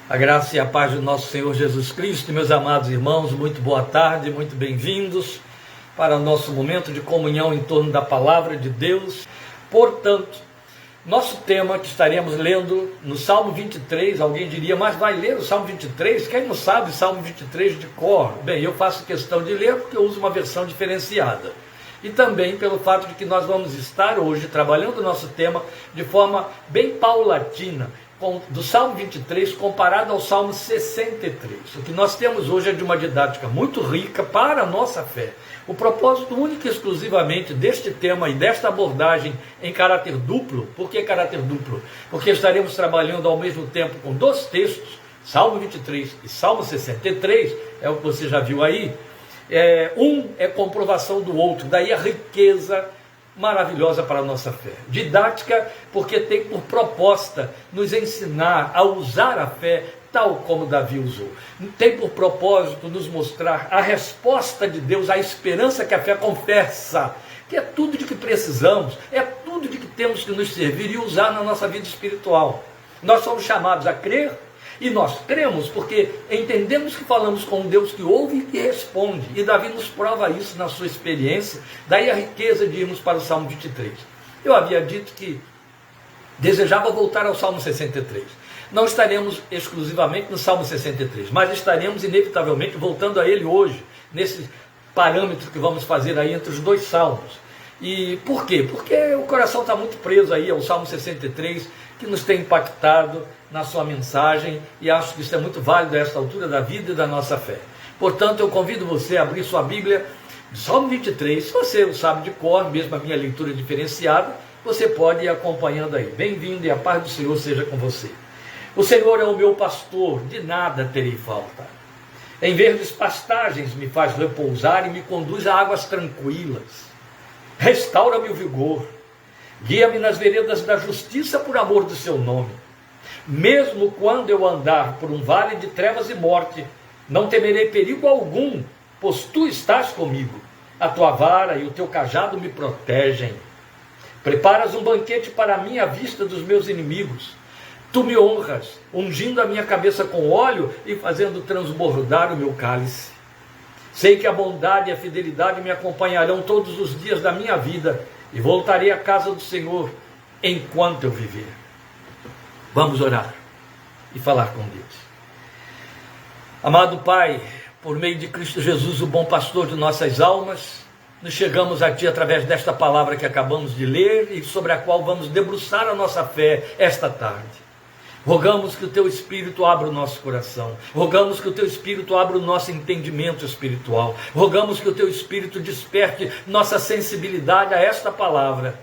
A graça e a paz do nosso Senhor Jesus Cristo, meus amados irmãos, muito boa tarde, muito bem-vindos para o nosso momento de comunhão em torno da Palavra de Deus. Portanto, nosso tema que estaremos lendo no Salmo 23, alguém diria, mas vai ler o Salmo 23? Quem não sabe Salmo 23 de cor? Bem, eu faço questão de ler porque eu uso uma versão diferenciada. E também pelo fato de que nós vamos estar hoje trabalhando o nosso tema de forma bem paulatina, do Salmo 23 comparado ao Salmo 63. O que nós temos hoje é de uma didática muito rica para a nossa fé. O propósito único e exclusivamente deste tema e desta abordagem em caráter duplo. Por que caráter duplo? Porque estaremos trabalhando ao mesmo tempo com dois textos, Salmo 23 e Salmo 63, é o que você já viu aí. Um é comprovação do outro, daí a riqueza maravilhosa para a nossa fé. Didática, porque tem por proposta nos ensinar a usar a fé tal como Davi usou. Tem por propósito nos mostrar a resposta de Deus, a esperança que a fé confessa, que é tudo de que precisamos, é tudo de que temos que nos servir e usar na nossa vida espiritual. Nós somos chamados a crer, e nós cremos porque entendemos que falamos com um Deus que ouve e que responde. E Davi nos prova isso na sua experiência. Daí a riqueza de irmos para o Salmo 23. Eu havia dito que desejava voltar ao Salmo 63. Não estaremos exclusivamente no Salmo 63, mas estaremos inevitavelmente voltando a ele hoje, nesse parâmetro que vamos fazer aí entre os dois salmos. E por quê? Porque o coração está muito preso aí ao Salmo 63, que nos tem impactado na sua mensagem, e acho que isso é muito válido a esta altura da vida e da nossa fé. Portanto, eu convido você a abrir sua Bíblia, Salmo 23, se você o sabe de cor, mesmo a minha leitura diferenciada, você pode ir acompanhando aí. Bem-vindo e a paz do Senhor seja com você. O Senhor é o meu pastor, de nada terei falta. Em verdes pastagens me faz repousar e me conduz a águas tranquilas. Restaura-me o vigor. Guia-me nas veredas da justiça por amor do seu nome. Mesmo quando eu andar por um vale de trevas e morte, não temerei perigo algum, pois tu estás comigo. A tua vara e o teu cajado me protegem. Preparas um banquete para mim à vista dos meus inimigos. Tu me honras, ungindo a minha cabeça com óleo e fazendo transbordar o meu cálice. Sei que a bondade e a fidelidade me acompanharão todos os dias da minha vida, e voltarei à casa do Senhor enquanto eu viver. Vamos orar e falar com Deus. Amado Pai, por meio de Cristo Jesus, o bom pastor de nossas almas, nos chegamos a Ti através desta palavra que acabamos de ler e sobre a qual vamos debruçar a nossa fé esta tarde. Rogamos que o Teu Espírito abra o nosso coração. Rogamos que o Teu Espírito abra o nosso entendimento espiritual. Rogamos que o Teu Espírito desperte nossa sensibilidade a esta palavra,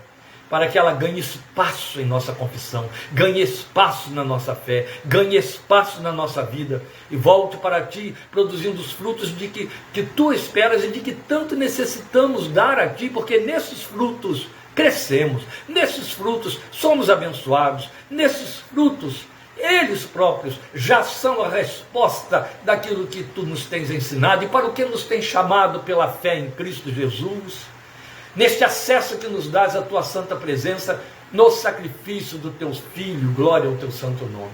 para que ela ganhe espaço em nossa confissão, ganhe espaço na nossa fé, ganhe espaço na nossa vida, e volte para Ti, produzindo os frutos de que Tu esperas e de que tanto necessitamos dar a Ti, porque nesses frutos crescemos, nesses frutos somos abençoados, nesses frutos eles próprios já são a resposta daquilo que Tu nos tens ensinado e para o que nos tens chamado pela fé em Cristo Jesus, neste acesso que nos dás à Tua santa presença, no sacrifício do Teu Filho, glória ao Teu santo nome.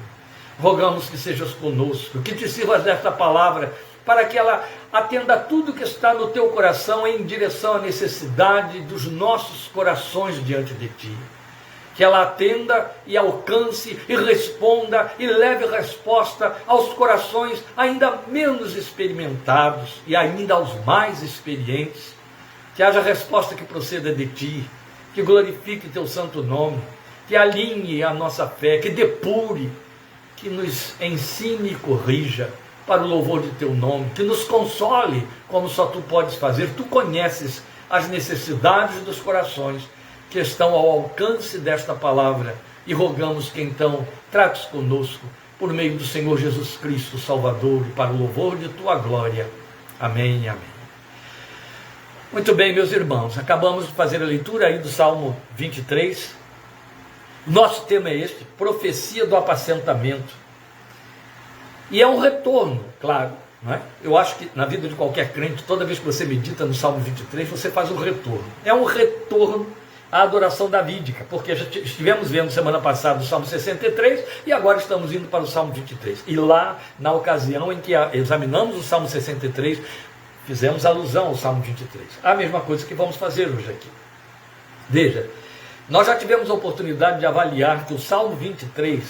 Rogamos que sejas conosco, que Te sirvas desta palavra, para que ela atenda a tudo que está no Teu coração em direção à necessidade dos nossos corações diante de Ti. Que ela atenda e alcance e responda e leve resposta aos corações ainda menos experimentados e ainda aos mais experientes. Que haja resposta que proceda de Ti, que glorifique Teu santo nome, que alinhe a nossa fé, que depure, que nos ensine e corrija para o louvor de Teu nome, que nos console como só Tu podes fazer. Tu conheces as necessidades dos corações que estão ao alcance desta palavra, e rogamos que então trates conosco por meio do Senhor Jesus Cristo, Salvador, e para o louvor de Tua glória. Amém, amém. Muito bem, meus irmãos, acabamos de fazer a leitura aí do Salmo 23. Nosso tema é este, profecia do apacentamento. E é um retorno, claro, não é? Eu acho que na vida de qualquer crente, toda vez que você medita no Salmo 23, você faz um retorno. É um retorno a adoração davídica, porque já estivemos vendo semana passada o Salmo 63 e agora estamos indo para o Salmo 23. E lá, na ocasião em que examinamos o Salmo 63, fizemos alusão ao Salmo 23. A mesma coisa que vamos fazer hoje aqui. Veja, nós já tivemos a oportunidade de avaliar que o Salmo 23,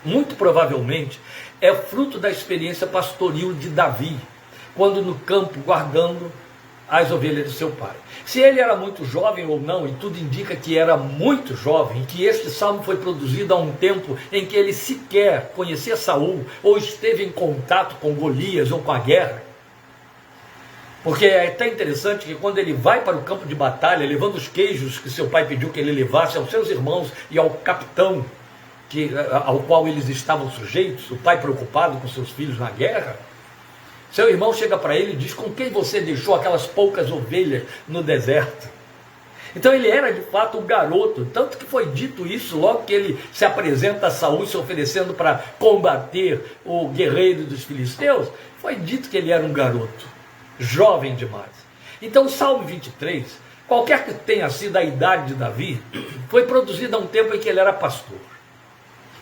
muito provavelmente, é fruto da experiência pastoril de Davi, quando no campo guardando as ovelhas de seu pai. Se ele era muito jovem ou não, e tudo indica que era muito jovem, que este salmo foi produzido a um tempo em que ele sequer conhecia Saul, ou esteve em contato com Golias ou com a guerra. Porque é até interessante que quando ele vai para o campo de batalha, levando os queijos que seu pai pediu que ele levasse aos seus irmãos e ao capitão ao qual eles estavam sujeitos, o pai preocupado com seus filhos na guerra, seu irmão chega para ele e diz: com quem você deixou aquelas poucas ovelhas no deserto? Então ele era de fato um garoto, tanto que foi dito isso logo que ele se apresenta a Saul se oferecendo para combater o guerreiro dos filisteus. Foi dito que ele era um garoto, jovem demais. Então o Salmo 23, qualquer que tenha sido a idade de Davi, foi produzido a um tempo em que ele era pastor.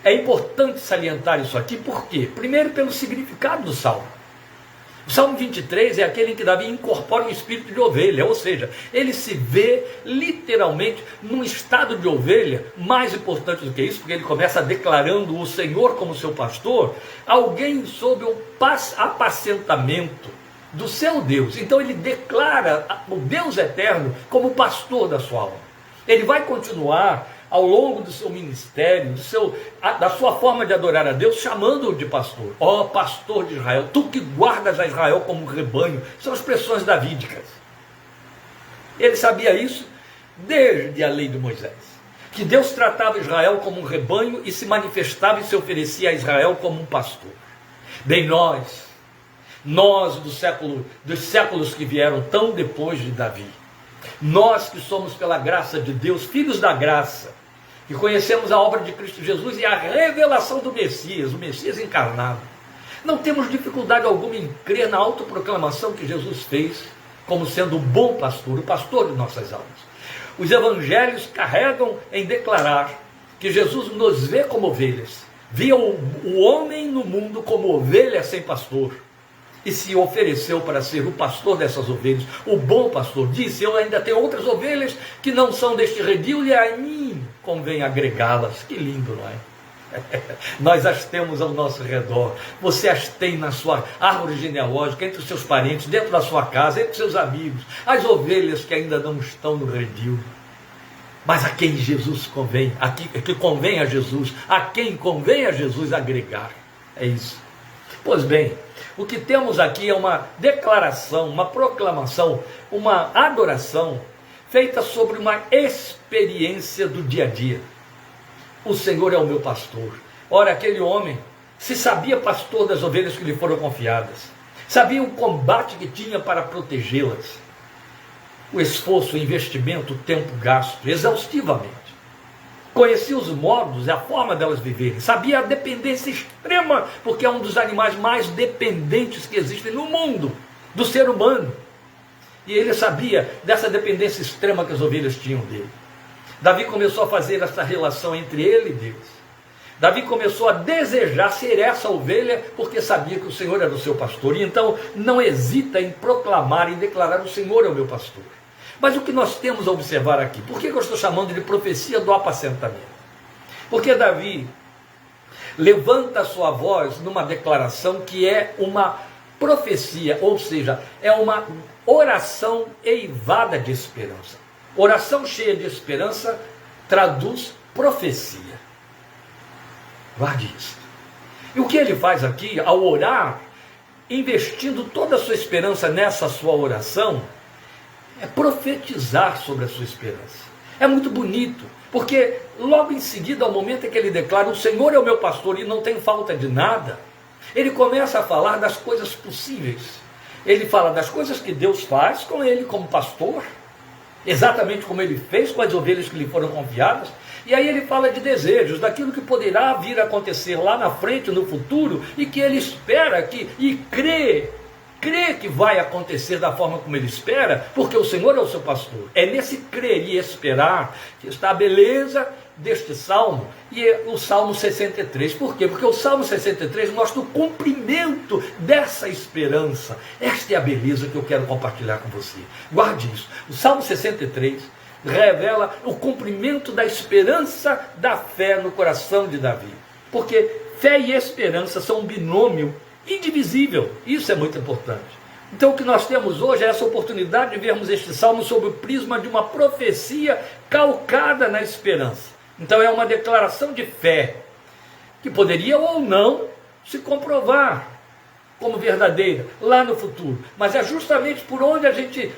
É importante salientar isso aqui, por quê? Primeiro pelo significado do Salmo. O Salmo 23 é aquele em que Davi incorpora o espírito de ovelha, ou seja, ele se vê literalmente num estado de ovelha. Mais importante do que isso, porque ele começa declarando o Senhor como seu pastor, alguém sob o apacentamento do seu Deus. Então ele declara o Deus eterno como pastor da sua alma. Ele vai continuar ao longo do seu ministério, da sua forma de adorar a Deus, chamando-o de pastor. Ó pastor de Israel, tu que guardas a Israel como um rebanho. São expressões davídicas. Ele sabia isso desde a lei de Moisés, que Deus tratava Israel como um rebanho e se manifestava e se oferecia a Israel como um pastor. Bem, nós dos séculos que vieram tão depois de Davi, nós que somos pela graça de Deus, filhos da graça, que conhecemos a obra de Cristo Jesus e a revelação do Messias, o Messias encarnado, não temos dificuldade alguma em crer na autoproclamação que Jesus fez como sendo o bom pastor, o pastor de nossas almas. Os evangelhos carregam em declarar que Jesus nos vê como ovelhas, via o homem no mundo como ovelha sem pastor, e se ofereceu para ser o pastor dessas ovelhas, o bom pastor. Disse: eu ainda tenho outras ovelhas que não são deste redil, e a mim convém agregá-las. Que lindo, não é? Nós as temos ao nosso redor. Você as tem na sua árvore genealógica, entre os seus parentes, dentro da sua casa, entre os seus amigos. As ovelhas que ainda não estão no redil, mas a quem Jesus convém, que convém a Jesus, a quem convém a Jesus agregar. É isso. Pois bem, o que temos aqui é uma declaração, uma proclamação, uma adoração feita sobre uma experiência do dia a dia. O Senhor é o meu pastor. Ora, aquele homem se sabia pastor das ovelhas que lhe foram confiadas, sabia o combate que tinha para protegê-las, o esforço, o investimento, o tempo gasto exaustivamente. Conhecia os modos e a forma delas viverem, sabia a dependência extrema, porque é um dos animais mais dependentes que existem no mundo, do ser humano. E ele sabia dessa dependência extrema que as ovelhas tinham dele. Davi começou a fazer essa relação entre ele e Deus. Davi começou a desejar ser essa ovelha, porque sabia que o Senhor era o seu pastor. E então não hesita em proclamar e declarar: o Senhor é o meu pastor. Mas o que nós temos a observar aqui? Por que eu estou chamando de profecia do apacentamento? Porque Davi levanta a sua voz numa declaração que é uma profecia, ou seja, é uma oração eivada de esperança. Oração cheia de esperança traduz profecia. Guarde isso. E o que ele faz aqui, ao orar, investindo toda a sua esperança nessa sua oração, é profetizar sobre a sua esperança. É muito bonito, porque logo em seguida, ao momento em que ele declara: o Senhor é o meu pastor e não tem falta de nada, ele começa a falar das coisas possíveis. Ele fala das coisas que Deus faz com ele como pastor, exatamente como ele fez com as ovelhas que lhe foram confiadas. E aí ele fala de desejos, daquilo que poderá vir a acontecer lá na frente, no futuro, e que ele espera e crê crê que vai acontecer da forma como ele espera, porque o Senhor é o seu pastor. É nesse crer e esperar que está a beleza deste salmo, e é o Salmo 63. Por quê? Porque o Salmo 63 mostra o cumprimento dessa esperança. Esta é a beleza que eu quero compartilhar com você. Guarde isso. O Salmo 63 revela o cumprimento da esperança da fé no coração de Davi. Porque fé e esperança são um binômio indivisível. Isso é muito importante. Então o que nós temos hoje é essa oportunidade de vermos este salmo sob o prisma de uma profecia calcada na esperança. Então é uma declaração de fé, que poderia ou não se comprovar como verdadeira lá no futuro. Mas é justamente por onde a gente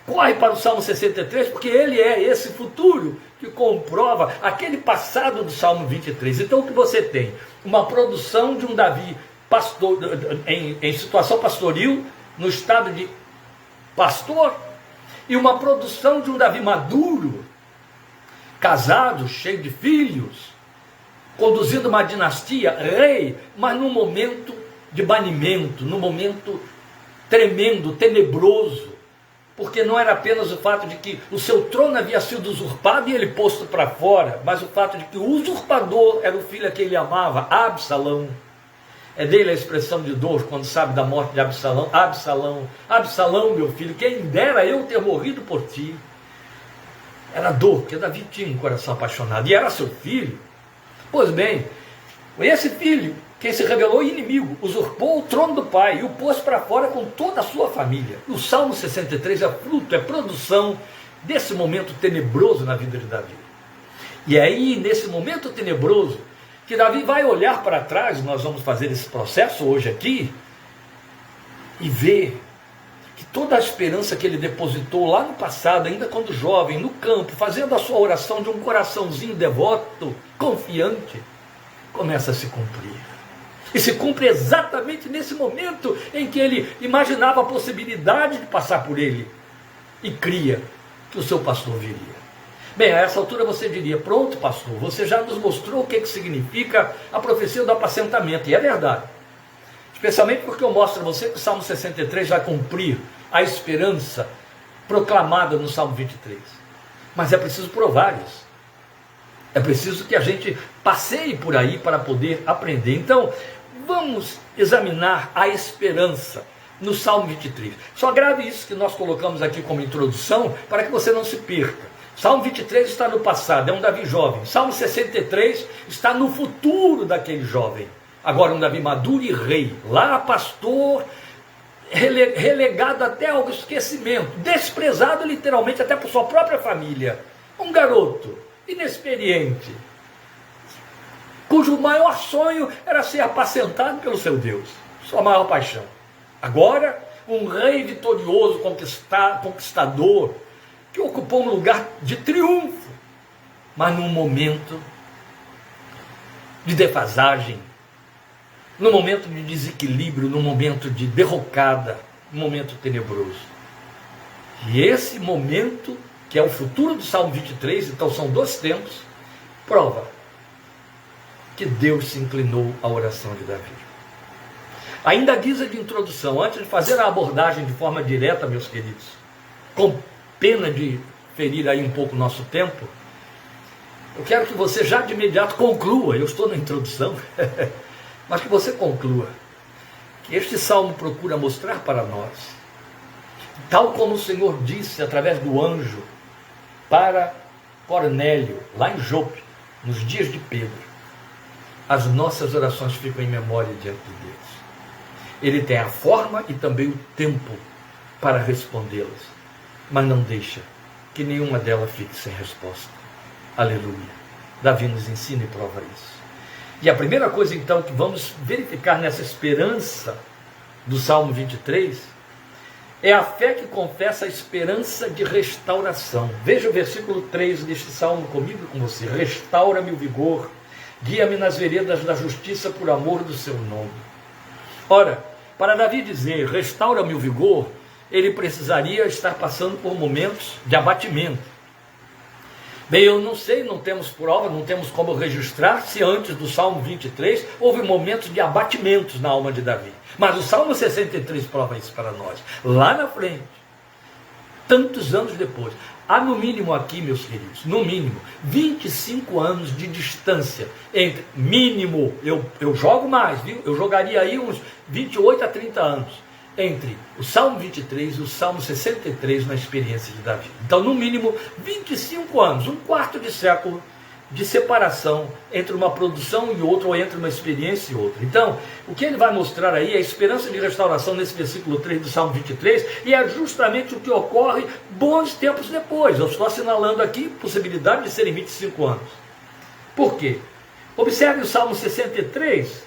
corre para o Salmo 63, porque ele é esse futuro que comprova aquele passado do Salmo 23. Então o que você tem? Uma produção de um Davi pastor, em situação pastoril, no estado de pastor, e uma produção de um Davi maduro, casado, cheio de filhos, conduzindo uma dinastia, rei, mas num momento de banimento, num momento tremendo, tenebroso, porque não era apenas o fato de que o seu trono havia sido usurpado e ele posto para fora, mas o fato de que o usurpador era o filho a quem ele amava, Absalão. É dele a expressão de dor quando sabe da morte de Absalão. Absalão, Absalão, meu filho, quem dera eu ter morrido por ti. Era dor, porque Davi tinha um coração apaixonado, e era seu filho. Pois bem, esse filho, quem se revelou inimigo, usurpou o trono do pai e o pôs para fora com toda a sua família. O Salmo 63 é fruto, é produção desse momento tenebroso na vida de Davi. E é aí, nesse momento tenebroso, que Davi vai olhar para trás, nós vamos fazer esse processo hoje aqui, e ver que toda a esperança que ele depositou lá no passado, ainda quando jovem, no campo, fazendo a sua oração de um coraçãozinho devoto, confiante, começa a se cumprir. E se cumpre exatamente nesse momento em que ele imaginava a possibilidade de passar por ele e cria que o seu pastor viria. Bem, a essa altura você diria: pronto, pastor, você já nos mostrou o que significa a profecia do apacentamento. E é verdade. Especialmente porque eu mostro a você que o Salmo 63 vai cumprir a esperança proclamada no Salmo 23. Mas é preciso provar isso. É preciso que a gente passeie por aí para poder aprender. Então, vamos examinar a esperança no Salmo 23. Só grave isso que nós colocamos aqui como introdução, para que você não se perca. Salmo 23 está no passado, é um Davi jovem. Salmo 63 está no futuro daquele jovem. Agora um Davi maduro e rei. Lá pastor, relegado até ao esquecimento, desprezado literalmente até por sua própria família. Um garoto inexperiente, cujo maior sonho era ser apacentado pelo seu Deus, sua maior paixão. Agora um rei vitorioso, conquistador, que ocupou um lugar de triunfo, mas num momento de defasagem, num momento de desequilíbrio, num momento de derrocada, num momento tenebroso. E esse momento, que é o futuro do Salmo 23, então são dois tempos, prova que Deus se inclinou à oração de Davi. Ainda a guisa de introdução, antes de fazer a abordagem de forma direta, meus queridos, com pena de ferir aí um pouco o nosso tempo, eu quero que você já de imediato conclua, eu estou na introdução, mas que você conclua que este salmo procura mostrar para nós, tal como o Senhor disse através do anjo para Cornélio, lá em Jope, nos dias de Pedro, as nossas orações ficam em memória diante de Deus. Ele tem a forma e também o tempo para respondê-las, mas não deixa que nenhuma delas fique sem resposta. Aleluia. Davi nos ensina e prova isso. E a primeira coisa então que vamos verificar nessa esperança do Salmo 23 é a fé que confessa a esperança de restauração. Veja o versículo 3 deste salmo comigo e com você. Restaura-me o vigor, guia-me nas veredas da justiça por amor do seu nome. Ora, para Davi dizer restaura-me o vigor, ele precisaria estar passando por momentos de abatimento. Bem, eu não sei, não temos prova, não temos como registrar se antes do Salmo 23 houve momentos de abatimentos na alma de Davi. Mas o Salmo 63 prova isso para nós. Lá na frente, tantos anos depois, há no mínimo aqui, meus queridos, no mínimo 25 anos de distância entre mínimo, eu jogo mais, viu? Eu jogaria aí uns 28 a 30 anos entre o Salmo 23 e o Salmo 63 na experiência de Davi. Então, no mínimo 25 anos, um quarto de século de separação entre uma produção e outra, ou entre uma experiência e outra. Então, o que ele vai mostrar aí é a esperança de restauração nesse versículo 3 do Salmo 23, e é justamente o que ocorre bons tempos depois. Eu estou assinalando aqui possibilidade de serem 25 anos. Por quê? Observe o Salmo 63,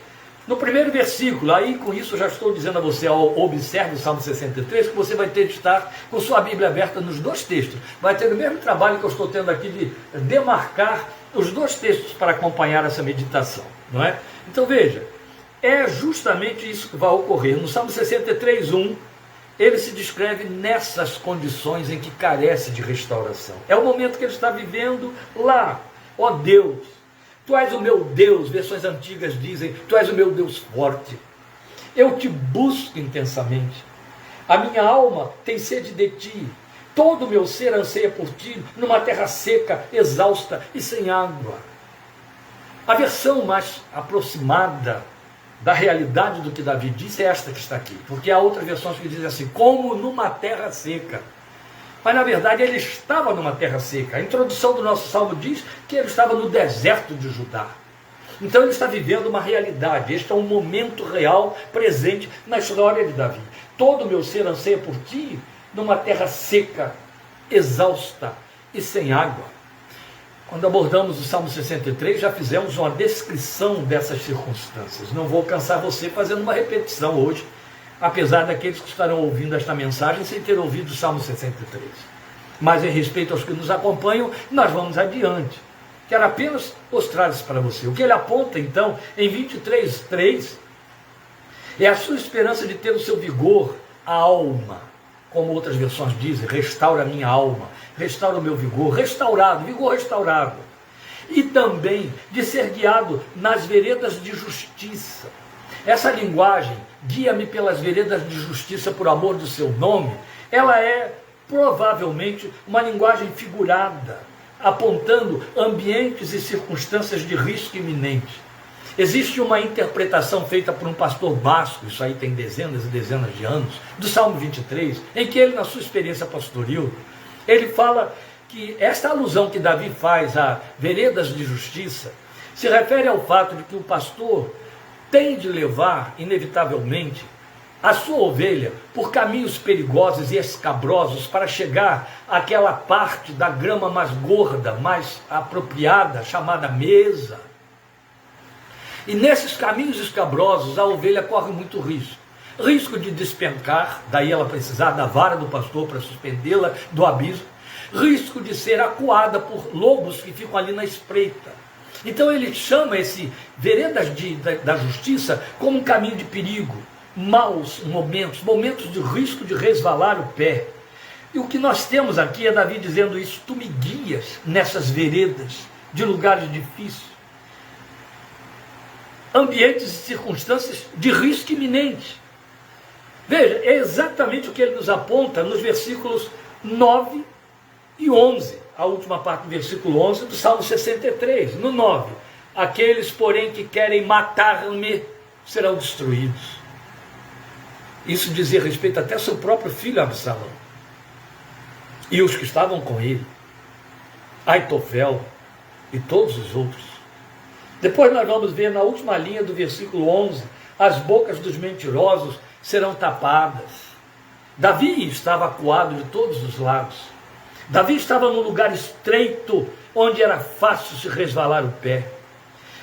no primeiro versículo. Aí com isso eu já estou dizendo a você, observe o Salmo 63, que você vai ter de estar com sua Bíblia aberta nos dois textos. Vai ter o mesmo trabalho que eu estou tendo aqui de demarcar os dois textos para acompanhar essa meditação, não é? Então veja, é justamente isso que vai ocorrer. No Salmo 63, 1, ele se descreve nessas condições em que carece de restauração. É o momento que ele está vivendo lá. Ó Deus, Tu és o meu Deus, versões antigas dizem, Tu és o meu Deus forte. Eu te busco intensamente. A minha alma tem sede de Ti. Todo o meu ser anseia por Ti, numa terra seca, exausta e sem água. A versão mais aproximada da realidade do que Davi disse é esta que está aqui. Porque há outras versões que dizem assim, como numa terra seca. Mas na verdade ele estava numa terra seca. A introdução do nosso salmo diz que ele estava no deserto de Judá. Então ele está vivendo uma realidade. Este é um momento real presente na história de Davi. Todo o meu ser anseia por Ti, numa terra seca, exausta e sem água. Quando abordamos o Salmo 63, já fizemos uma descrição dessas circunstâncias. Não vou cansar você fazendo uma repetição hoje, apesar daqueles que estarão ouvindo esta mensagem sem ter ouvido o Salmo 63. Mas em respeito aos que nos acompanham, nós vamos adiante. Quero apenas mostrar isso para você. O que ele aponta, então, em 23:3, é a sua esperança de ter o seu vigor, a alma. Como outras versões dizem, restaura a minha alma, restaura o meu vigor, restaurado, vigor restaurado. E também de ser guiado nas veredas de justiça. Essa linguagem, guia-me pelas veredas de justiça por amor do seu nome, ela é provavelmente uma linguagem figurada, apontando ambientes e circunstâncias de risco iminente. Existe uma interpretação feita por um pastor basco, isso aí tem dezenas e dezenas de anos, do Salmo 23, em que ele, na sua experiência pastoril, ele fala que esta alusão que Davi faz a veredas de justiça se refere ao fato de que o pastor tem de levar, inevitavelmente, a sua ovelha por caminhos perigosos e escabrosos para chegar àquela parte da grama mais gorda, mais apropriada, chamada mesa. E nesses caminhos escabrosos, a ovelha corre muito risco. Risco de despencar, daí ela precisar da vara do pastor para suspendê-la do abismo. Risco de ser acuada por lobos que ficam ali na espreita. Então ele chama esse veredas da justiça como um caminho de perigo, maus momentos, momentos de risco de resvalar o pé. E o que nós temos aqui é Davi dizendo isso, tu me guias nessas veredas de lugares difíceis, ambientes e circunstâncias de risco iminente. Veja, é exatamente o que ele nos aponta nos versículos 9 e 11, a última parte do versículo 11 do Salmo 63, no 9. Aqueles, porém, que querem matar-me serão destruídos. Isso dizia respeito até ao seu próprio filho Absalão. E os que estavam com ele, Aitofel e todos os outros. Depois nós vamos ver na última linha do versículo 11, as bocas dos mentirosos serão tapadas. Davi estava acuado de todos os lados. Davi estava num lugar estreito, onde era fácil se resvalar o pé.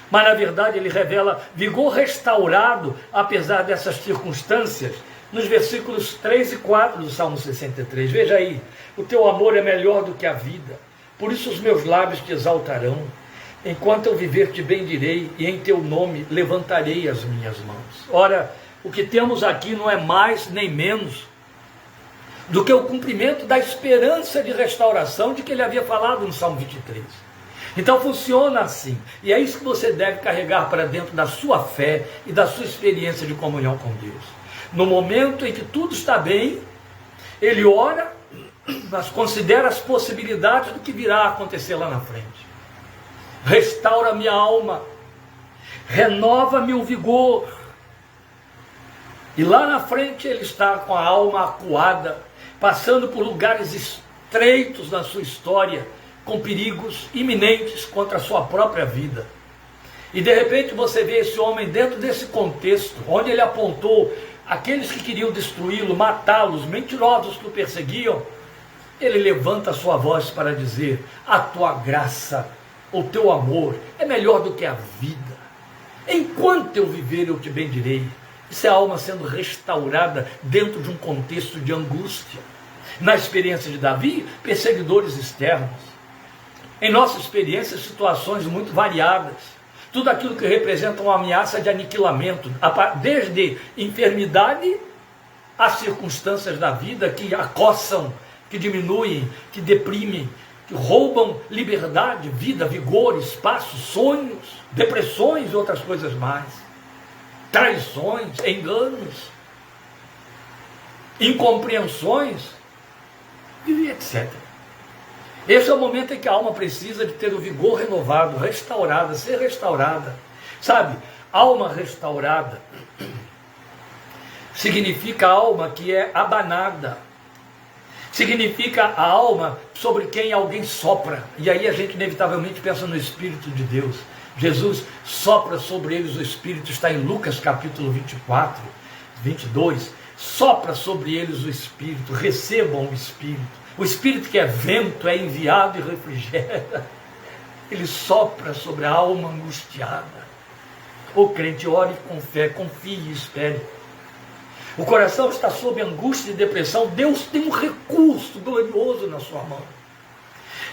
Mas na verdade ele revela vigor restaurado, apesar dessas circunstâncias, nos versículos 3 e 4 do Salmo 63. Veja aí, o teu amor é melhor do que a vida, por isso os meus lábios te exaltarão. Enquanto eu viver te bendirei, e em teu nome levantarei as minhas mãos. Ora, o que temos aqui não é mais nem menos do que o cumprimento da esperança de restauração de que ele havia falado no Salmo 23. Então funciona assim, e é isso que você deve carregar para dentro da sua fé e da sua experiência de comunhão com Deus. No momento em que tudo está bem, ele ora, mas considera as possibilidades do que virá a acontecer lá na frente. Restaura minha alma, renova-me o vigor. E lá na frente ele está com a alma acuada, passando por lugares estreitos na sua história, com perigos iminentes contra a sua própria vida. E de repente você vê esse homem dentro desse contexto, onde ele apontou aqueles que queriam destruí-lo, matá-los, mentirosos que o perseguiam. Ele levanta a sua voz para dizer: a tua graça, o teu amor é melhor do que a vida. Enquanto eu viver, eu te bendirei. Isso é a alma sendo restaurada dentro de um contexto de angústia. Na experiência de Davi, perseguidores externos. Em nossa experiência, situações muito variadas. Tudo aquilo que representa uma ameaça de aniquilamento, desde enfermidade às circunstâncias da vida que acossam, que diminuem, que deprimem, que roubam liberdade, vida, vigor, espaço, sonhos, depressões e outras coisas mais. Traições, enganos, incompreensões, e etc. Esse é o momento em que a alma precisa de ter o vigor renovado, restaurada, ser restaurada. Sabe, alma restaurada significa alma que é abanada. Significa a alma sobre quem alguém sopra. E aí a gente inevitavelmente pensa no Espírito de Deus. Jesus sopra sobre eles o Espírito, está em Lucas capítulo 24, 22. Sopra sobre eles o Espírito, recebam o Espírito. O Espírito que é vento, é enviado e refrigera. Ele sopra sobre a alma angustiada. O crente ore com fé, confie e espere. O coração está sob angústia e depressão. Deus tem um recurso glorioso na sua mão.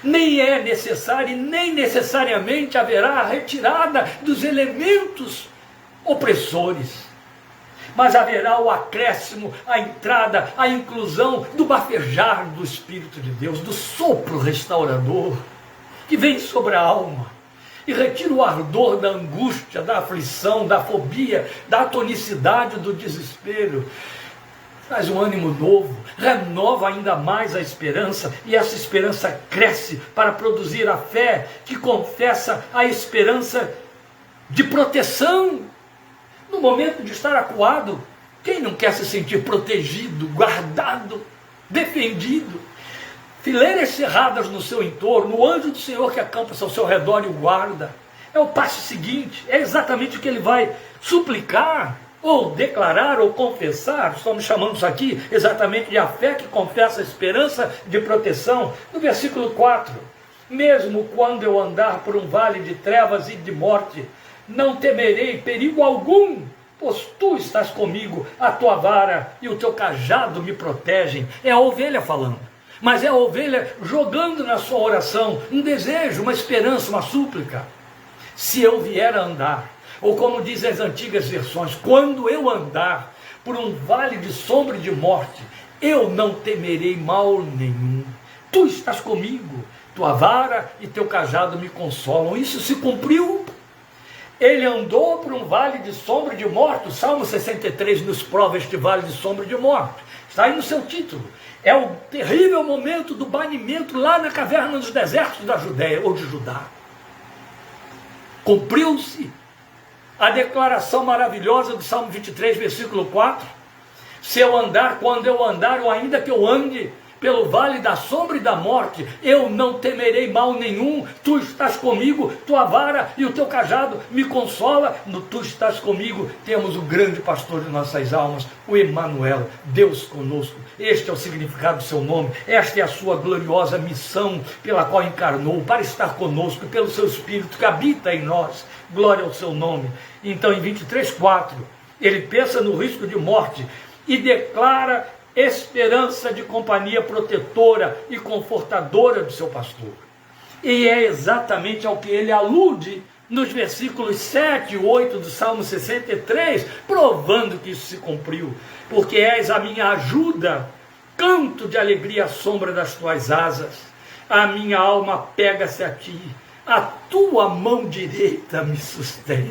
Nem é necessário e nem necessariamente haverá a retirada dos elementos opressores. Mas haverá o acréscimo, a entrada, a inclusão do bafejar do Espírito de Deus, do sopro restaurador, que vem sobre a alma e retira o ardor da angústia, da aflição, da fobia, da atonicidade, do desespero. Traz um ânimo novo, renova ainda mais a esperança, e essa esperança cresce para produzir a fé que confessa a esperança de proteção. No momento de estar acuado, quem não quer se sentir protegido, guardado, defendido? Fileiras cerradas no seu entorno, o anjo do Senhor que acampa-se ao seu redor e o guarda. É o passo seguinte, é exatamente o que ele vai suplicar, ou declarar, ou confessar. Estamos chamando isso aqui exatamente de a fé que confessa a esperança de proteção. No versículo 4, mesmo quando eu andar por um vale de trevas e de morte, não temerei perigo algum, pois tu estás comigo, a tua vara e o teu cajado me protegem. É a ovelha falando, mas é a ovelha jogando na sua oração um desejo, uma esperança, uma súplica. Se eu vier a andar, ou como dizem as antigas versões, quando eu andar por um vale de sombra e de morte, eu não temerei mal nenhum. Tu estás comigo, tua vara e teu cajado me consolam. Isso se cumpriu. Ele andou por um vale de sombra e de morte. O Salmo 63 nos prova este vale de sombra e de morte. Está aí no seu título. É o terrível momento do banimento lá na caverna dos desertos da Judéia, ou de Judá. Cumpriu-se a declaração maravilhosa do Salmo 23, versículo 4. Se eu andar, quando eu andar, ou ainda que eu ande pelo vale da sombra e da morte, eu não temerei mal nenhum. Tu estás comigo, tua vara e o teu cajado me consola. No tu estás comigo, temos o grande pastor de nossas almas, o Emanuel, Deus conosco. Este é o significado do seu nome, esta é a sua gloriosa missão pela qual encarnou, para estar conosco, pelo seu Espírito que habita em nós. Glória ao seu nome. Então em 23:4, ele pensa no risco de morte e declara esperança de companhia protetora e confortadora do seu pastor. E é exatamente ao que ele alude nos versículos 7 e 8 do Salmo 63, provando que isso se cumpriu. Porque és a minha ajuda canto de alegria à sombra das tuas asas. A minha alma pega-se a ti, a tua mão direita me sustém.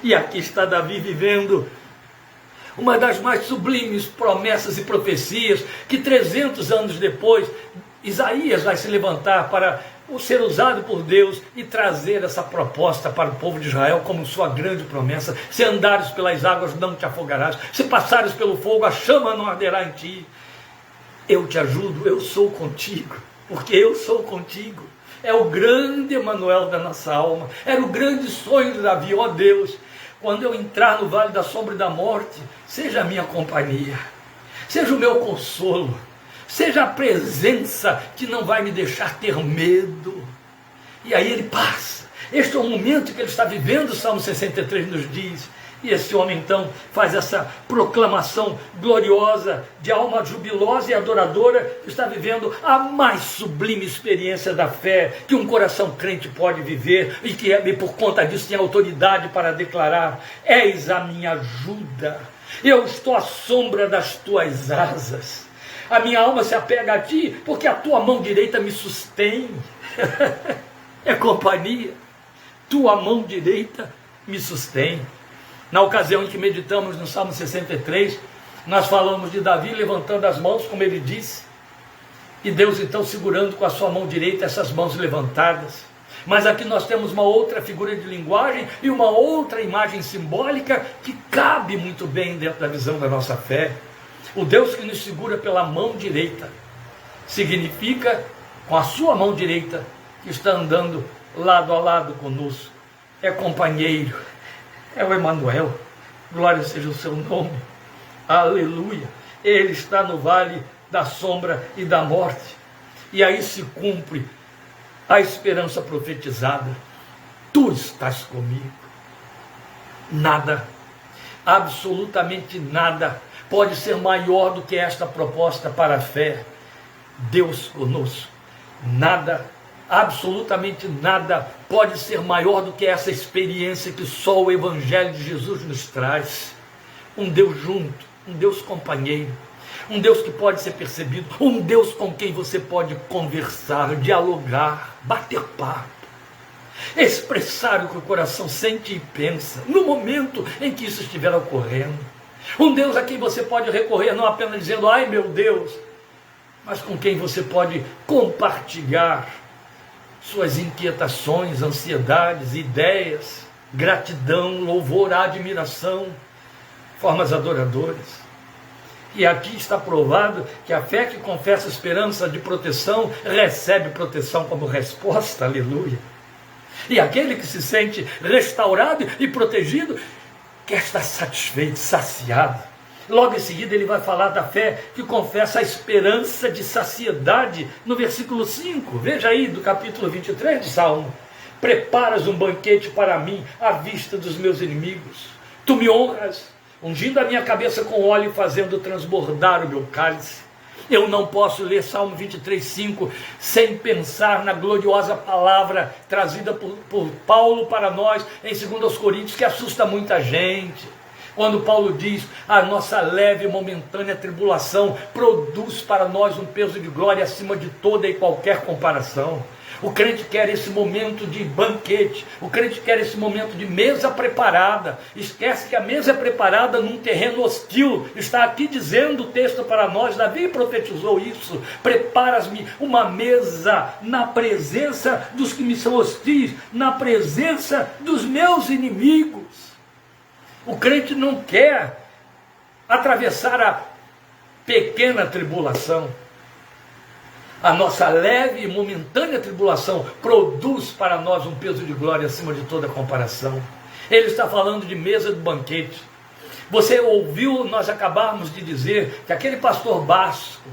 E aqui está Davi vivendo uma das mais sublimes promessas e profecias que 300 anos depois Isaías vai se levantar para ser usado por Deus e trazer essa proposta para o povo de Israel como sua grande promessa. Se andares pelas águas, não te afogarás. Se passares pelo fogo, a chama não arderá em ti. Eu te ajudo, eu sou contigo, porque eu sou contigo. É o grande Emanuel da nossa alma. Era o grande sonho de Davi. Ó Deus, quando eu entrar no vale da sombra e da morte, seja a minha companhia, seja o meu consolo, seja a presença que não vai me deixar ter medo. E aí ele passa. Este é o momento que ele está vivendo, o Salmo 63 nos diz. E esse homem então faz essa proclamação gloriosa, de alma jubilosa e adoradora, que está vivendo a mais sublime experiência da fé que um coração crente pode viver, e que por conta disso tem autoridade para declarar: és a minha ajuda, eu estou à sombra das tuas asas. A minha alma se apega a ti, porque a tua mão direita me sustém. É companhia. Tua mão direita me sustém. Na ocasião em que meditamos no Salmo 63, nós falamos de Davi levantando as mãos, como ele disse, e Deus então segurando com a sua mão direita essas mãos levantadas. Mas aqui nós temos uma outra figura de linguagem e uma outra imagem simbólica que cabe muito bem dentro da visão da nossa fé. O Deus que nos segura pela mão direita significa, com a sua mão direita, que está andando lado a lado conosco. É companheiro, é o Emanuel. Glória seja o seu nome. Aleluia. Ele está no vale da sombra e da morte. E aí se cumpre a esperança profetizada. Tu estás comigo. Nada, absolutamente nada, pode ser maior do que esta proposta para a fé. Deus conosco. Nada, absolutamente nada, pode ser maior do que essa experiência que só o Evangelho de Jesus nos traz. Um Deus junto, um Deus companheiro, um Deus que pode ser percebido, um Deus com quem você pode conversar, dialogar, bater papo, expressar o que o coração sente e pensa, no momento em que isso estiver ocorrendo. Um Deus a quem você pode recorrer, não apenas dizendo, ai meu Deus, mas com quem você pode compartilhar suas inquietações, ansiedades, ideias, gratidão, louvor, admiração, formas adoradoras. E aqui está provado que a fé que confessa esperança de proteção, recebe proteção como resposta, aleluia. E aquele que se sente restaurado e protegido, quer estar satisfeito, saciado. Logo em seguida ele vai falar da fé que confessa a esperança de saciedade, no versículo 5, veja aí, do capítulo 23 do Salmo. Preparas um banquete para mim à vista dos meus inimigos. Tu me honras, ungindo a minha cabeça com óleo e fazendo transbordar o meu cálice. Eu não posso ler Salmo 23:5 sem pensar na gloriosa palavra trazida por Paulo para nós em 2 Coríntios, que assusta muita gente. Quando Paulo diz, a nossa leve e momentânea tribulação produz para nós um peso de glória acima de toda e qualquer comparação. O crente quer esse momento de banquete, o crente quer esse momento de mesa preparada. Esquece que a mesa é preparada num terreno hostil. Está aqui dizendo o texto para nós, Davi profetizou isso. Preparas-me uma mesa na presença dos que me são hostis, na presença dos meus inimigos. O crente não quer atravessar a pequena tribulação. A nossa leve e momentânea tribulação produz para nós um peso de glória acima de toda comparação. Ele está falando de mesa de banquete. Você ouviu nós acabarmos de dizer que aquele pastor basco,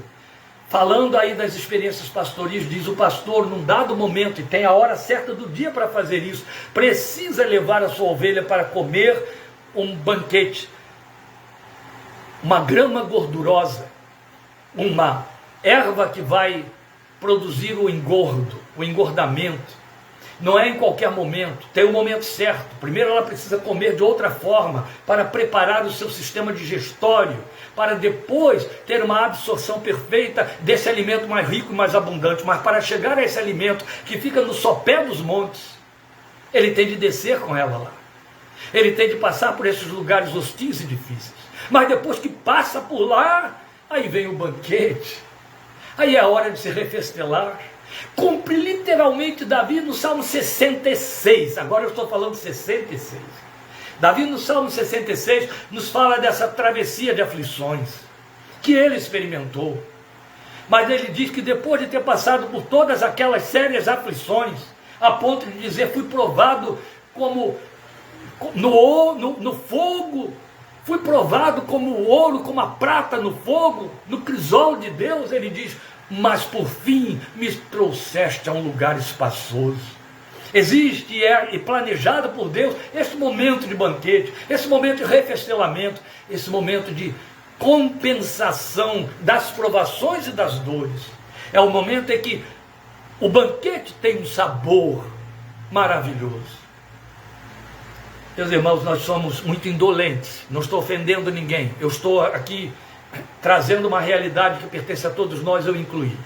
falando aí das experiências pastoris, diz o pastor, num dado momento, e tem a hora certa do dia para fazer isso, precisa levar a sua ovelha para comer um banquete, uma grama gordurosa, uma erva que vai produzir o engordo, o engordamento. Não é em qualquer momento, tem o momento certo. Primeiro ela precisa comer de outra forma, para preparar o seu sistema digestório, para depois ter uma absorção perfeita desse alimento mais rico e mais abundante. Mas para chegar a esse alimento que fica no sopé dos montes, ele tem de descer com ela lá. Ele tem de passar por esses lugares hostis e difíceis. Mas depois que passa por lá, aí vem o banquete. Aí é a hora de se refestelar. Cumpre literalmente Davi no Salmo 66. Agora eu estou falando 66. Davi no Salmo 66 nos fala dessa travessia de aflições que ele experimentou. Mas ele diz que depois de ter passado por todas aquelas sérias aflições, a ponto de dizer, fui provado como no fogo, fui provado como o ouro, como a prata no fogo, no crisol de Deus, ele diz, mas por fim me trouxeste a um lugar espaçoso. Existe e planejado por Deus esse momento de banquete, esse momento de refestelamento, esse momento de compensação das provações e das dores. É o momento em que o banquete tem um sabor maravilhoso. Meus irmãos, nós somos muito indolentes, não estou ofendendo ninguém, eu estou aqui trazendo uma realidade que pertence a todos nós, eu incluí.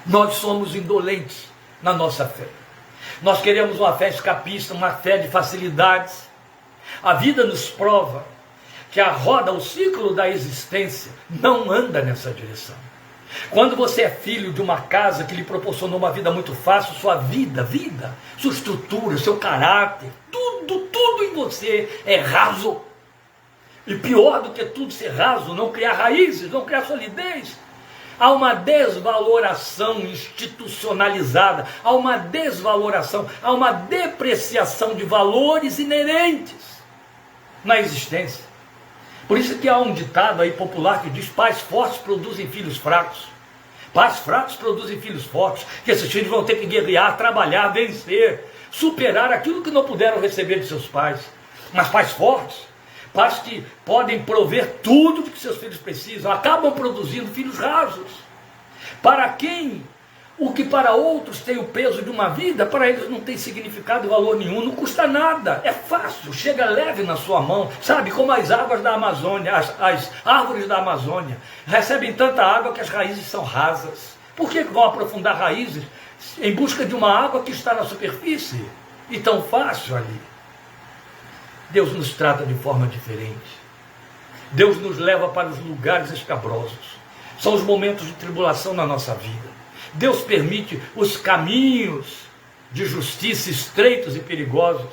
Nós somos indolentes na nossa fé. Nós queremos uma fé escapista, uma fé de facilidades. A vida nos prova que a roda, o ciclo da existência não anda nessa direção. Quando você é filho de uma casa que lhe proporcionou uma vida muito fácil, sua vida, sua estrutura, seu caráter, tudo em você é raso. E pior do que tudo ser raso, não criar raízes, não criar solidez. Há uma desvaloração institucionalizada, há uma desvaloração, há uma depreciação de valores inerentes na existência. Por isso que há um ditado aí popular que diz, pais fortes produzem filhos fracos. Pais fracos produzem filhos fortes, que esses filhos vão ter que guerrear, trabalhar, vencer, superar aquilo que não puderam receber de seus pais. Mas pais fortes, pais que podem prover tudo que seus filhos precisam, acabam produzindo filhos rasos. Para quem o que para outros tem o peso de uma vida, para eles não tem significado e valor nenhum, não custa nada, é fácil, chega leve na sua mão, sabe, como as águas da Amazônia, as árvores da Amazônia, recebem tanta água que as raízes são rasas. Por que vão aprofundar raízes em busca de uma água que está na superfície, e tão fácil ali? Deus nos trata de forma diferente. Deus nos leva para os lugares escabrosos. São os momentos de tribulação na nossa vida. Deus permite os caminhos de justiça estreitos e perigosos,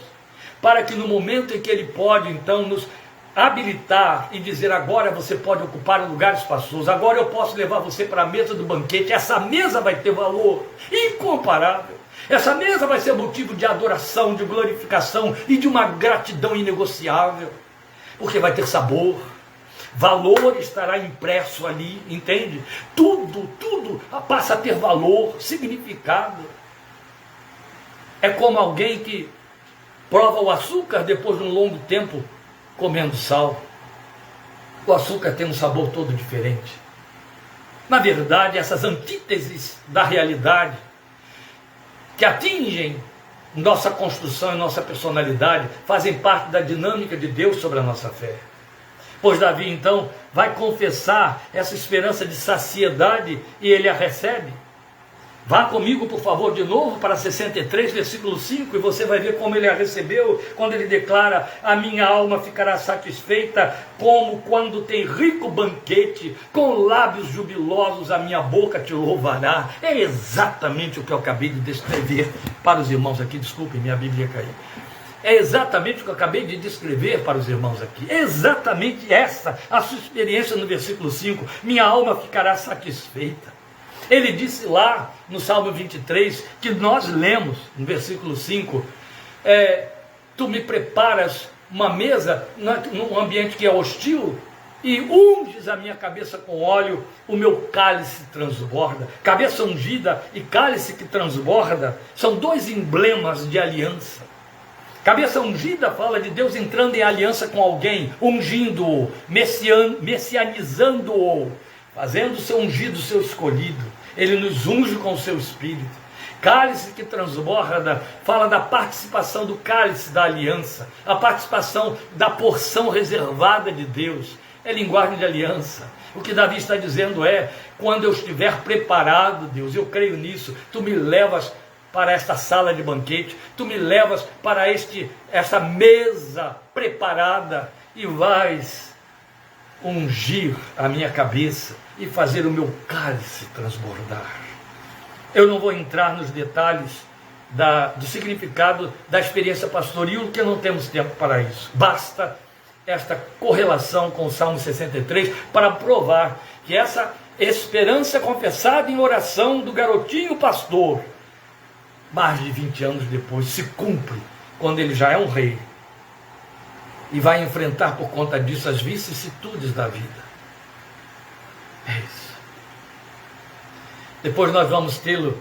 para que no momento em que Ele pode então nos habilitar e dizer, agora você pode ocupar um lugar espaçoso, agora eu posso levar você para a mesa do banquete, essa mesa vai ter valor incomparável. Essa mesa vai ser motivo de adoração, de glorificação e de uma gratidão inegociável, porque vai ter sabor, valor estará impresso ali, entende? Tudo passa a ter valor, significado. É como alguém que prova o açúcar depois de um longo tempo comendo sal. O açúcar tem um sabor todo diferente. Na verdade, essas antíteses da realidade que atingem nossa construção e nossa personalidade fazem parte da dinâmica de Deus sobre a nossa fé. Pois Davi então vai confessar essa esperança de saciedade e ele a recebe. Vá comigo, por favor, de novo para 63, versículo 5, e você vai ver como ele a recebeu, quando ele declara, a minha alma ficará satisfeita, como quando tem rico banquete, com lábios jubilosos a minha boca te louvará. É exatamente o que eu acabei de descrever para os irmãos aqui, desculpem, minha Bíblia caiu. É exatamente o que eu acabei de descrever para os irmãos aqui. É exatamente essa a sua experiência no versículo 5. Minha alma ficará satisfeita. Ele disse lá no Salmo 23, que nós lemos no versículo 5, tu me preparas uma mesa num ambiente que é hostil, e unges a minha cabeça com óleo, o meu cálice transborda. Cabeça ungida e cálice que transborda são dois emblemas de aliança. Cabeça ungida fala de Deus entrando em aliança com alguém, ungindo-o, messianizando-o, fazendo o seu ungido, o seu escolhido. Ele nos unge com o seu Espírito. Cálice que transborda, fala da participação do cálice da aliança, a participação da porção reservada de Deus, é linguagem de aliança. O que Davi está dizendo é, quando eu estiver preparado, Deus, eu creio nisso, tu me levas para esta sala de banquete, tu me levas para essa mesa preparada e vais ungir a minha cabeça e fazer o meu cálice transbordar. Eu não vou entrar nos detalhes do significado da experiência pastoril, porque não temos tempo para isso. Basta esta correlação com o Salmo 63 para provar que essa esperança confessada em oração do garotinho pastor, mais de 20 anos depois, se cumpre quando ele já é um rei e vai enfrentar por conta disso as vicissitudes da vida. É isso. Depois nós vamos tê-lo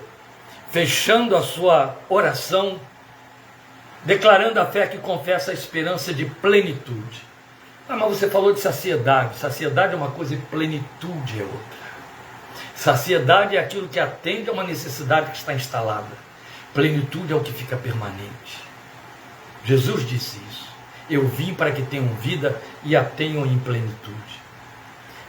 fechando a sua oração, declarando a fé que confessa a esperança de plenitude. Ah, mas você falou de saciedade. Saciedade é uma coisa e plenitude é outra. Saciedade é aquilo que atende a uma necessidade que está instalada. Plenitude é o que fica permanente. Jesus disse isso. Eu vim para que tenham vida e a tenham em plenitude.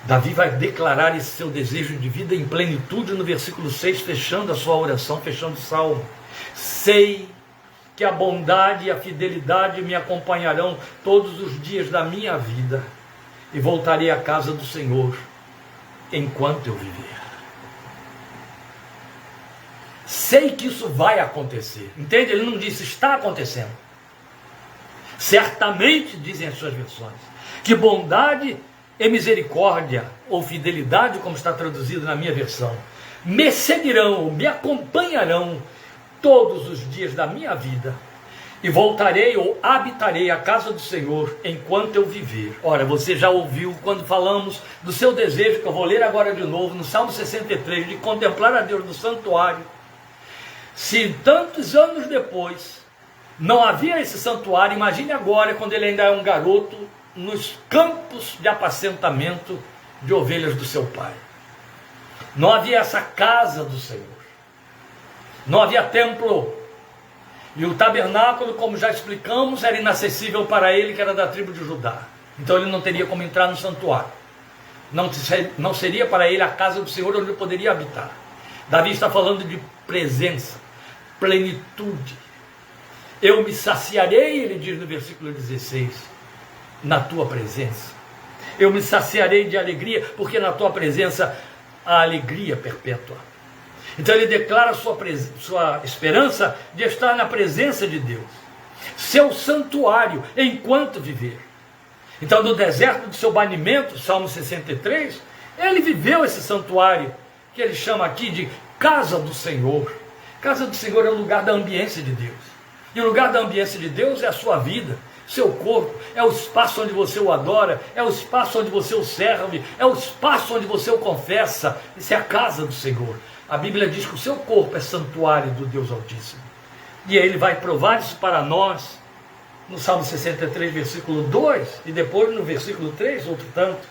Davi vai declarar esse seu desejo de vida em plenitude no versículo 6, fechando a sua oração, fechando o salmo. Sei que a bondade e a fidelidade me acompanharão todos os dias da minha vida e voltarei à casa do Senhor enquanto eu viver. Sei que isso vai acontecer. Entende? Ele não disse está acontecendo. Certamente, dizem as suas versões, que bondade e misericórdia, ou fidelidade, como está traduzido na minha versão, me seguirão, me acompanharão todos os dias da minha vida, e voltarei ou habitarei a casa do Senhor enquanto eu viver. Ora, você já ouviu quando falamos do seu desejo, que eu vou ler agora de novo, no Salmo 63, de contemplar a Deus no santuário. Se tantos anos depois não havia esse santuário, imagine agora, quando ele ainda é um garoto, nos campos de apacentamento de ovelhas do seu pai. Não havia essa casa do Senhor. Não havia templo. E o tabernáculo, como já explicamos, era inacessível para ele, que era da tribo de Judá. Então ele não teria como entrar no santuário. Não seria para ele a casa do Senhor onde ele poderia habitar. Davi está falando de presença, plenitude. Eu me saciarei, ele diz no versículo 16, na tua presença. Eu me saciarei de alegria, porque na tua presença há alegria perpétua. Então ele declara sua esperança de estar na presença de Deus, seu santuário, enquanto viver. Então no deserto do seu banimento, Salmo 63, ele viveu esse santuário, que ele chama aqui de casa do Senhor. Casa do Senhor é o lugar da ambiência de Deus. E o lugar da ambiência de Deus é a sua vida, seu corpo, é o espaço onde você o adora, é o espaço onde você o serve, é o espaço onde você o confessa. Isso é a casa do Senhor. A Bíblia diz que o seu corpo é santuário do Deus Altíssimo. E aí ele vai provar isso para nós, no Salmo 63, versículo 2, e depois no versículo 3, outro tanto.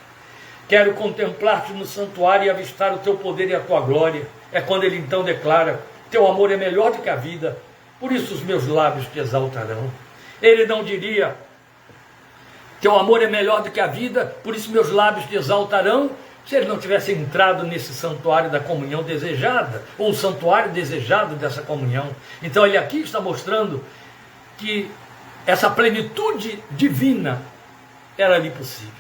Quero contemplar-te no santuário e avistar o teu poder e a tua glória. É quando ele então declara, teu amor é melhor do que a vida, por isso os meus lábios te exaltarão. Ele não diria, teu amor é melhor do que a vida, por isso meus lábios te exaltarão, se ele não tivesse entrado nesse santuário da comunhão desejada, ou o santuário desejado dessa comunhão. Então ele aqui está mostrando que essa plenitude divina era ali possível.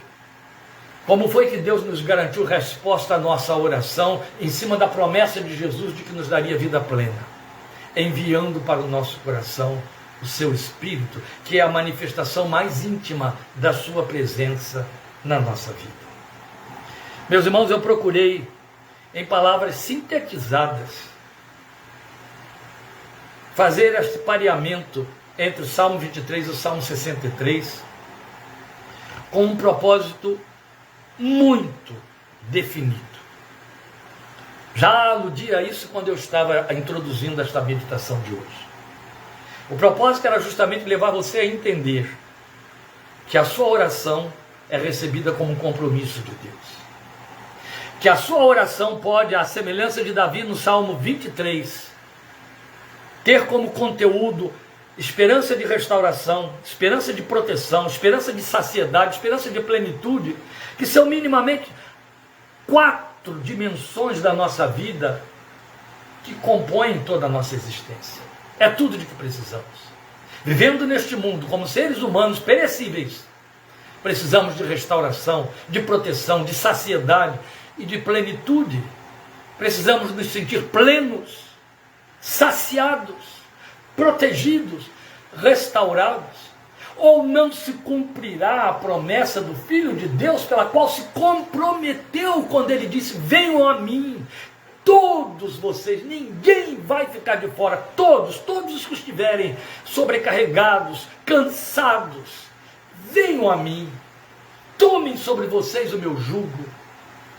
Como foi que Deus nos garantiu resposta à nossa oração, em cima da promessa de Jesus de que nos daria vida plena? Enviando para o nosso coração o seu Espírito, que é a manifestação mais íntima da sua presença na nossa vida. Meus irmãos, eu procurei, em palavras sintetizadas, fazer este pareamento entre o Salmo 23 e o Salmo 63, com um propósito muito definido. Já aludi a isso quando eu estava introduzindo esta meditação de hoje. O propósito era justamente levar você a entender que a sua oração é recebida como um compromisso de Deus. Que a sua oração pode, à semelhança de Davi no Salmo 23, ter como conteúdo esperança de restauração, esperança de proteção, esperança de saciedade, esperança de plenitude, que são minimamente 4 dimensões da nossa vida que compõem toda a nossa existência. É tudo de que precisamos. Vivendo neste mundo como seres humanos perecíveis, precisamos de restauração, de proteção, de saciedade e de plenitude. Precisamos nos sentir plenos, saciados, protegidos, restaurados. Ou não se cumprirá a promessa do Filho de Deus, pela qual se comprometeu quando ele disse: venham a mim, todos vocês, ninguém vai ficar de fora, todos os que estiverem sobrecarregados, cansados, venham a mim, tomem sobre vocês o meu jugo,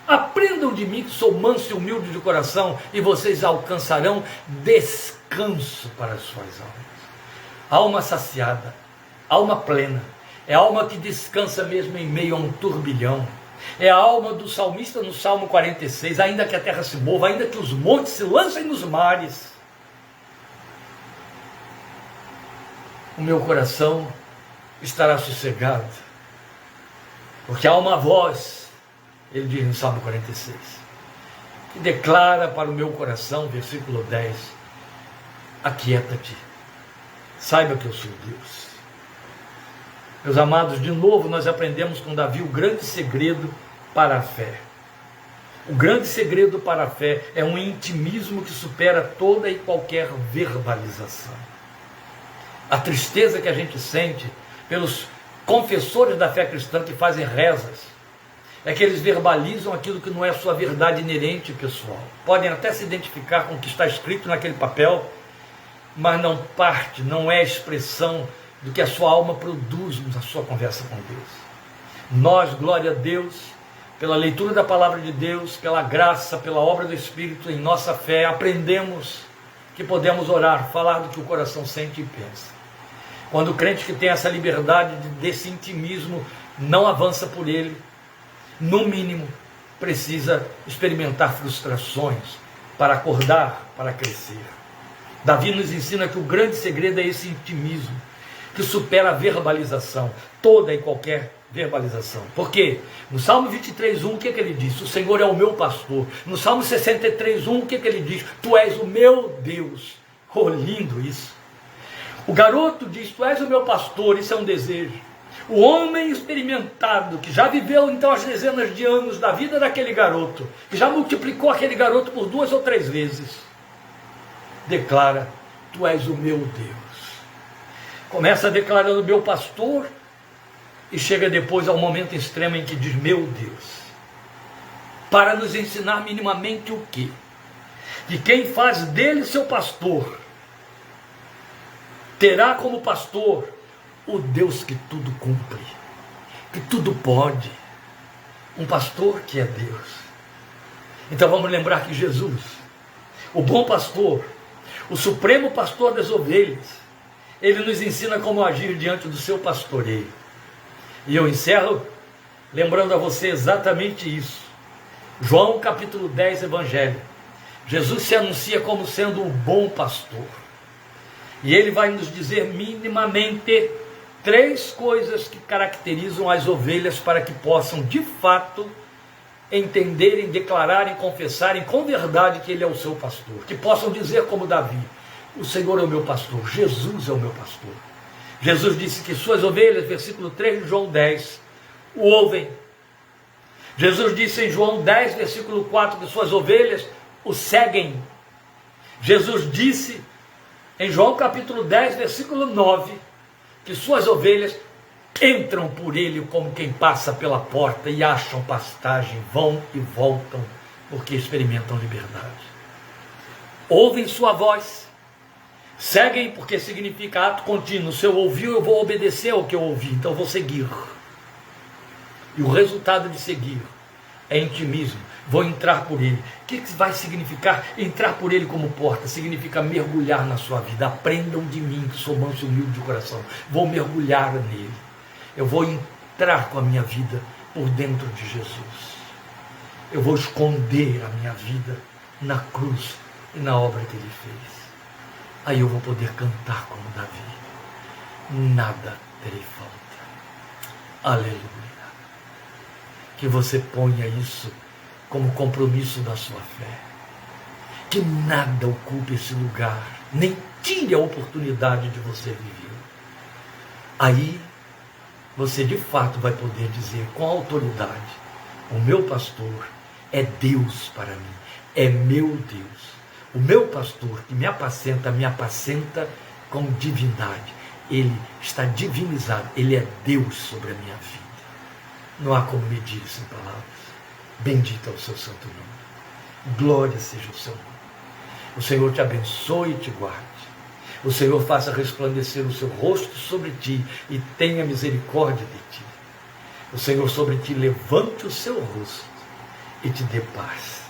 aprendam de mim que sou manso e humilde de coração, e vocês alcançarão descanso para as suas almas. Alma saciada, alma plena, é a alma que descansa mesmo em meio a um turbilhão. É a alma do salmista no Salmo 46, ainda que a terra se mova, ainda que os montes se lancem nos mares, o meu coração estará sossegado, porque há uma voz, ele diz no Salmo 46, que declara para o meu coração, versículo 10, aquieta-te, saiba que eu sou Deus. Meus amados, de novo nós aprendemos com Davi o grande segredo para a fé. O grande segredo para a fé é um intimismo que supera toda e qualquer verbalização. A tristeza que a gente sente pelos confessores da fé cristã que fazem rezas é que eles verbalizam aquilo que não é sua verdade inerente pessoal. Podem até se identificar com o que está escrito naquele papel, mas não parte, não é expressão do que a sua alma produz na sua conversa com Deus. Nós, glória a Deus, pela leitura da palavra de Deus, pela graça, pela obra do Espírito em nossa fé, aprendemos que podemos orar, falar do que o coração sente e pensa. Quando o crente que tem essa liberdade desse intimismo não avança por ele, no mínimo precisa experimentar frustrações para acordar, para crescer. Davi nos ensina que o grande segredo é esse intimismo, que supera a verbalização, toda e qualquer verbalização. Por quê? No Salmo 23:1, o que ele diz? O Senhor é o meu pastor. No Salmo 63:1, o que ele diz? Tu és o meu Deus. Oh, lindo isso. O garoto diz: tu és o meu pastor, isso é um desejo. O homem experimentado, que já viveu então as dezenas de anos da vida daquele garoto, que já multiplicou aquele garoto por 2 ou 3 vezes, declara: tu és o meu Deus. Começa declarando meu pastor e chega depois ao momento extremo em que diz meu Deus, para nos ensinar minimamente o quê? Que quem faz dele seu pastor terá como pastor o Deus que tudo cumpre, que tudo pode, um pastor que é Deus. Então vamos lembrar que Jesus, o bom pastor, o supremo pastor das ovelhas, ele nos ensina como agir diante do seu pastoreio. E eu encerro lembrando a você exatamente isso. João capítulo 10, Evangelho. Jesus se anuncia como sendo o bom pastor. E ele vai nos dizer minimamente 3 coisas que caracterizam as ovelhas para que possam de fato entenderem, declararem, confessarem com verdade que ele é o seu pastor. Que possam dizer como Davi: o Senhor é o meu pastor, Jesus é o meu pastor. Jesus disse que suas ovelhas, versículo 3 de João 10, o ouvem. Jesus disse em João 10, versículo 4, que suas ovelhas o seguem. Jesus disse em João capítulo 10, versículo 9, que suas ovelhas entram por ele como quem passa pela porta e acham pastagem, vão e voltam, porque experimentam liberdade. Ouvem sua voz, seguem, porque significa ato contínuo. Se eu ouvir, eu vou obedecer ao que eu ouvi, então eu vou seguir. E o resultado de seguir é intimismo. Vou entrar por ele. O que vai significar entrar por ele como porta? Significa mergulhar na sua vida. Aprendam de mim, que sou manso e humilde de coração. Vou mergulhar nele. Eu vou entrar com a minha vida por dentro de Jesus. Eu vou esconder a minha vida na cruz e na obra que ele fez. Aí eu vou poder cantar como Davi. Nada terei falta. Aleluia. Que você ponha isso como compromisso da sua fé. Que nada ocupe esse lugar, nem tire a oportunidade de você viver. Aí você de fato vai poder dizer com autoridade: o meu pastor é Deus para mim, é meu Deus. O meu pastor que me apacenta com divindade. Ele está divinizado, ele é Deus sobre a minha vida. Não há como medir isso em palavras. Bendito é o seu santo nome. Glória seja o seu nome. O Senhor te abençoe e te guarde. O Senhor faça resplandecer o seu rosto sobre ti e tenha misericórdia de ti. O Senhor sobre ti levante o seu rosto e te dê paz.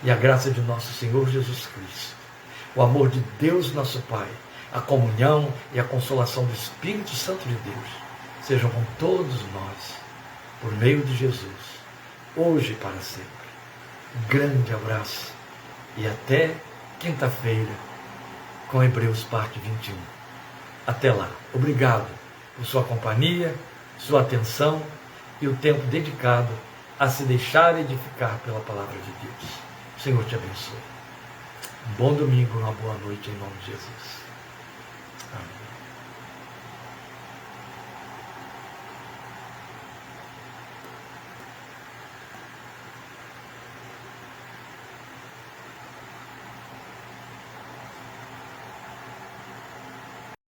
E a graça de nosso Senhor Jesus Cristo, o amor de Deus nosso Pai, a comunhão e a consolação do Espírito Santo de Deus sejam com todos nós, por meio de Jesus, hoje e para sempre. Grande abraço e até quinta-feira com Hebreus parte 21. Até lá. Obrigado por sua companhia, sua atenção e o tempo dedicado a se deixar edificar pela palavra de Deus. O Senhor te abençoe. Um bom domingo, uma boa noite em nome de Jesus. Amém.